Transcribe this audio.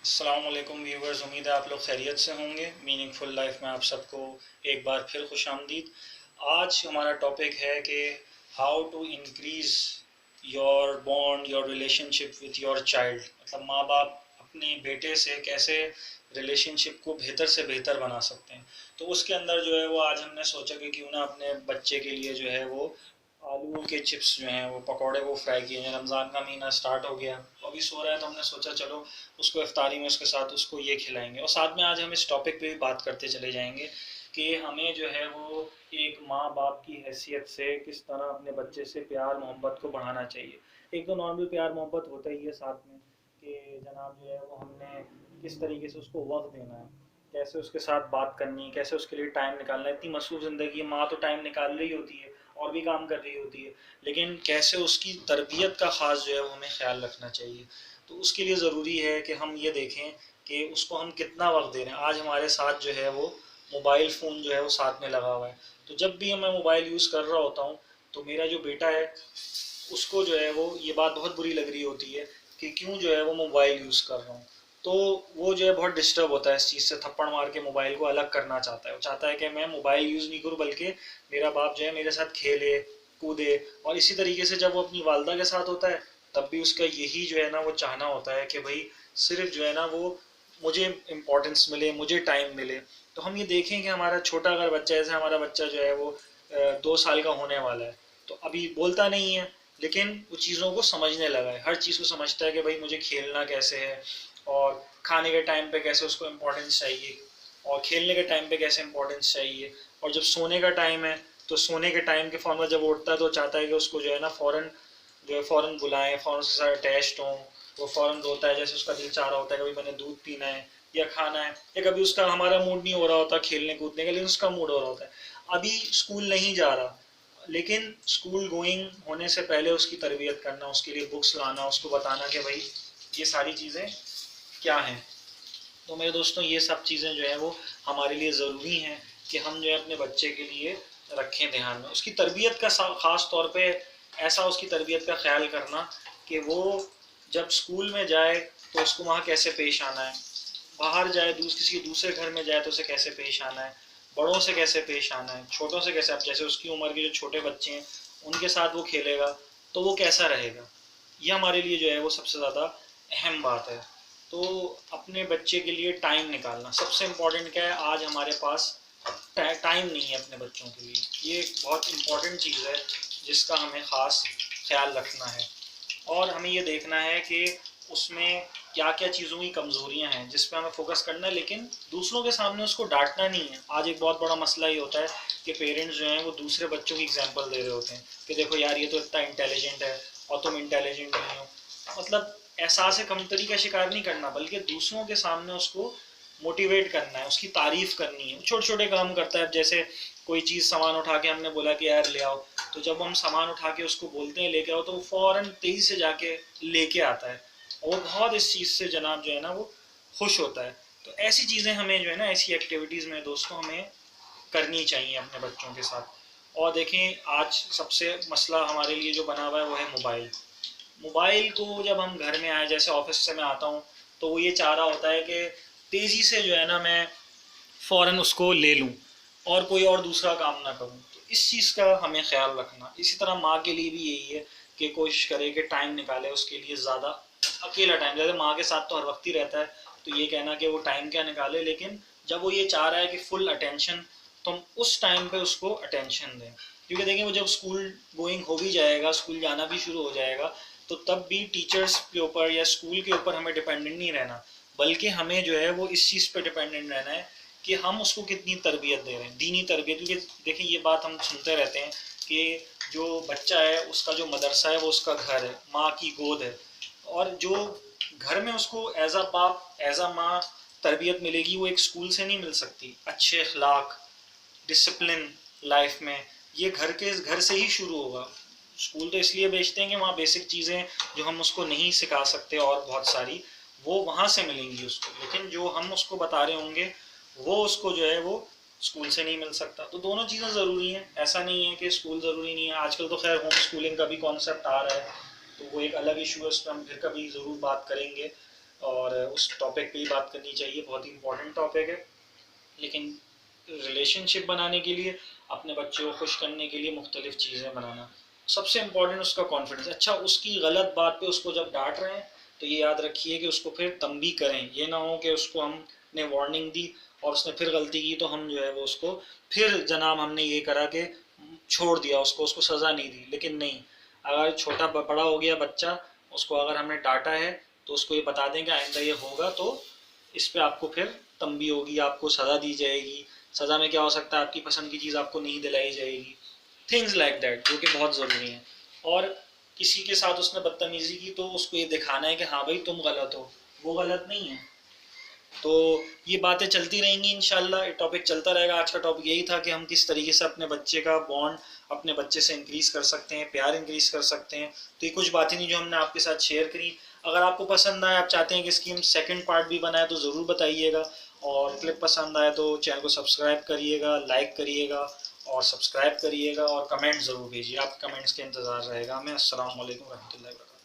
अस्सलाम वालेकुम व्यूवर्स, उम्मीद है आप लोग खैरियत से होंगे। मीनिंगफुल लाइफ में आप सबको एक बार फिर खुश आमदीद। आज हमारा टॉपिक है कि how to increase your bond, your relationship with your child. मतलब माँ बाप अपने बेटे से कैसे रिलेशनशिप को बेहतर से बेहतर बना सकते हैं। तो उसके अंदर जो है वो आज हमने सोचा कि क्यों ना अपने बच्चे के लिए जो है वो आलू के चिप्स जो हैं वो पकौड़े वो फ्राई किए हैं। रमज़ान का महीना स्टार्ट हो गया, अभी सो रहा है, तो हमने सोचा चलो उसको इफ्तारी में उसके साथ उसको ये खिलाएंगे। और साथ में आज हम इस टॉपिक पे भी बात करते चले जाएंगे कि हमें जो है वो एक माँ बाप की हैसियत से किस तरह अपने बच्चे से प्यार मोहब्बत को बढ़ाना चाहिए। एक तो नॉर्मल प्यार मोहब्बत होता ही है, साथ में कि जनाब जो है वो हमने किस तरीके से उसको वक्त देना है, कैसे उसके साथ बात करनी है, कैसे उसके लिए टाइम निकालना है। इतनी मसरूफ़ ज़िंदगी है, माँ तो टाइम निकाल रही होती है और भी काम कर रही होती है, लेकिन कैसे उसकी तरबियत का ख़ास जो है वो हमें ख्याल रखना चाहिए। तो उसके लिए ज़रूरी है कि हम ये देखें कि उसको हम कितना वक्त दे रहे हैं। आज हमारे साथ जो है वो मोबाइल फ़ोन जो है वो साथ में लगा हुआ है। तो जब भी मैं मोबाइल यूज़ कर रहा होता हूँ तो मेरा जो बेटा है उसको जो है वो ये बात बहुत बुरी लग रही होती है कि क्यों जो है वो मोबाइल यूज़ कर रहा हूँ। तो वो जो है बहुत डिस्टर्ब होता है इस चीज़ से, थप्पड़ मार के मोबाइल को अलग करना चाहता है। वो चाहता है कि मैं मोबाइल यूज़ नहीं करूँ, बल्कि मेरा बाप जो है मेरे साथ खेले कूदे। और इसी तरीके से जब वो अपनी वालदा के साथ होता है तब भी उसका यही जो है ना वो चाहना होता है कि भाई सिर्फ जो है ना वो मुझे इम्पोर्टेंस मिले, मुझे टाइम मिले। तो हम ये देखें कि हमारा छोटा अगर बच्चा, जैसे हमारा बच्चा जो है वो 2 साल का होने वाला है, तो अभी बोलता नहीं है लेकिन वो चीज़ों को समझने लगा है, हर चीज़ को समझता है कि भाई मुझे खेलना कैसे है, और खाने के टाइम पे कैसे उसको इम्पोर्टेंस चाहिए, और खेलने के टाइम पे कैसे इम्पोर्टेंस चाहिए। और जब सोने का टाइम है तो सोने के टाइम के फ़ौरन जब वो उठता है तो चाहता है कि उसको जो है ना फ़ौरन जो है फ़ौरन बुलाएं, फ़ौरन उसके साथ अटैच्ड हों। वो फ़ौरन रोता है, जैसे उसका दिल चाह रहा होता है कि भाई मैंने दूध पीना है या खाना है, या कभी उसका हमारा मूड नहीं हो रहा होता खेलने कूदने का, लेकिन उसका मूड हो रहा होता है। अभी स्कूल नहीं जा रहा, लेकिन स्कूल गोइंग होने से पहले उसकी तरबियत करना, उसके लिए बुक्स लाना, उसको बताना कि भाई ये सारी चीज़ें क्या हैं। तो मेरे दोस्तों ये सब चीज़ें जो है वो हमारे लिए ज़रूरी हैं कि हम जो है अपने बच्चे के लिए रखें ध्यान में। उसकी तरबियत का ख़ास तौर पे ऐसा उसकी तरबियत का ख्याल करना कि वो जब स्कूल में जाए तो उसको वहाँ कैसे पेश आना है, बाहर जाए किसी दूसरे घर में जाए तो उसे कैसे पेश आना है, बड़ों से कैसे पेश आना है, छोटों से कैसे। अब जैसे उसकी उम्र के जो छोटे बच्चे हैं उनके साथ वो खेलेगा तो वो कैसा रहेगा, ये हमारे लिए जो है वो सबसे ज़्यादा अहम बात है। तो अपने बच्चे के लिए टाइम निकालना सबसे इम्पोर्टेंट क्या है। आज हमारे पास टाइम नहीं है अपने बच्चों के लिए, ये एक बहुत इम्पोर्टेंट चीज़ है जिसका हमें ख़ास ख्याल रखना है। और हमें ये देखना है कि उसमें क्या क्या चीज़ों की कमज़ोरियाँ हैं जिस पे हमें फोकस करना है, लेकिन दूसरों के सामने उसको डांटना नहीं है। आज एक बहुत बड़ा मसला ये होता है कि पेरेंट्स जो हैं वो दूसरे बच्चों की एग्जांपल दे रहे होते हैं कि देखो यार ये तो इतना इंटेलिजेंट है और तुम इंटेलिजेंट नहीं हो। मतलब एहसास कमतरी का शिकार नहीं करना, बल्कि दूसरों के सामने उसको मोटिवेट करना है, उसकी तारीफ करनी है। छोटे छोटे काम करता है, जैसे कोई चीज़ सामान उठा के हमने बोला कि यार ले आओ, तो जब हम सामान उठा के उसको बोलते हैं लेके आओ तो वो फ़ौरन तेज़ी से जाके लेके आता है, और वो बहुत इस चीज़ से जनाब जो है ना वो खुश होता है। तो ऐसी चीज़ें हमें जो है ना, ऐसी एक्टिविटीज़ में दोस्तों हमें करनी चाहिए अपने बच्चों के साथ। और देखें आज सबसे मसला हमारे लिए जो बना हुआ है वो है मोबाइल। मोबाइल को जब हम घर में आए, जैसे ऑफिस से मैं आता हूँ, तो वो ये चाह रहा होता है कि तेज़ी से जो है ना मैं फ़ौरन उसको ले लूँ और कोई और दूसरा काम ना करूँ। तो इस चीज़ का हमें ख्याल रखना। इसी तरह माँ के लिए भी यही है कि कोशिश करे कि टाइम निकाले उसके लिए ज़्यादा, अकेला टाइम। जैसे माँ के साथ तो हर वक्त ही रहता है, तो ये कहना कि वो टाइम क्या निकाले, लेकिन जब वो ये चाह रहा है कि फुल अटेंशन, तो हम उस टाइम पे उसको अटेंशन दें। क्योंकि देखें वो जब स्कूल गोइंग हो भी जाएगा, स्कूल जाना भी शुरू हो जाएगा, तो तब भी टीचर्स के ऊपर या स्कूल के ऊपर हमें डिपेंडेंट नहीं रहना, बल्कि हमें जो है वो इस चीज़ पे डिपेंडेंट रहना है कि हम उसको कितनी तरबियत दे रहे हैं, दीनी तरबियत। क्योंकि देखिए ये बात हम सुनते रहते हैं कि जो बच्चा है उसका जो मदरसा है वो उसका घर है, माँ की गोद है। और जो घर में उसको एज अ बाप एज अ माँ तरबियत मिलेगी वो एक स्कूल से नहीं मिल सकती। अच्छे अखलाक, डिसिप्लिन लाइफ में, ये घर से ही शुरू होगा। स्कूल तो इसलिए भेजते हैं कि वहाँ बेसिक चीज़ें जो हम उसको नहीं सिखा सकते और बहुत सारी वो वहाँ से मिलेंगी उसको, लेकिन जो हम उसको बता रहे होंगे वो उसको जो है वो स्कूल से नहीं मिल सकता। तो दोनों चीज़ें ज़रूरी हैं, ऐसा नहीं है कि स्कूल ज़रूरी नहीं है। आजकल तो खैर होम स्कूलिंग का भी कॉन्सेप्ट आ रहा है, तो वो एक अलग इशू है, उस पर हम फिर कभी ज़रूर बात करेंगे। और उस टॉपिक पे ही बात करनी चाहिए, बहुत ही इंपॉर्टेंट टॉपिक है। लेकिन रिलेशनशिप बनाने के लिए, अपने बच्चों को खुश करने के लिए मुख्तलिफ चीज़ें बनाना, सबसे इम्पॉर्टेंट उसका कॉन्फिडेंस। अच्छा, उसकी गलत बात पे उसको जब डांट रहे हैं तो ये याद रखिए कि उसको फिर तंबी करें। ये ना हो कि उसको हमने वार्निंग दी और उसने फिर गलती की तो हम जो है वो उसको फिर जनाब हमने ये करा कि छोड़ दिया उसको, उसको सज़ा नहीं दी। लेकिन नहीं, अगर छोटा बड़ा हो गया बच्चा, उसको अगर हमने डांटा है तो उसको ये बता दें कि आइंदा ये होगा तो इस पे आपको फिर तंबी होगी, आपको सज़ा दी जाएगी। सज़ा में क्या हो सकता है, आपकी पसंद की चीज़ आपको नहीं दिलाई जाएगी, थिंग्स लाइक दैट, जो कि बहुत ज़रूरी हैं। और किसी के साथ उसने बदतमीज़ी की तो उसको ये दिखाना है कि हाँ भाई तुम गलत हो, वो गलत नहीं है। तो ये बातें चलती रहेंगी इंशाल्लाह, ये टॉपिक चलता रहेगा। आज का टॉपिक यही था कि हम किस तरीके से अपने बच्चे का बॉन्ड अपने बच्चे से इंक्रीज़ कर सकते हैं, प्यार इंक्रीज़ कर सकते हैं। तो ये कुछ बातें नहीं जो हमने आपके साथ शेयर करी। अगर आपको पसंद आए, आप चाहते हैं कि इसकी हम सेकंड पार्ट भी बनाए तो ज़रूर बताइएगा। और क्लिप पसंद आए तो चैनल को सब्सक्राइब करिएगा, लाइक करिएगा और सब्सक्राइब करिएगा और कमेंट ज़रूर भेजिए। आपके कमेंट्स के इंतज़ार रहेगा हमें। अस्सलाम वालेकुम रहमतुल्लाहि व बरकातहू।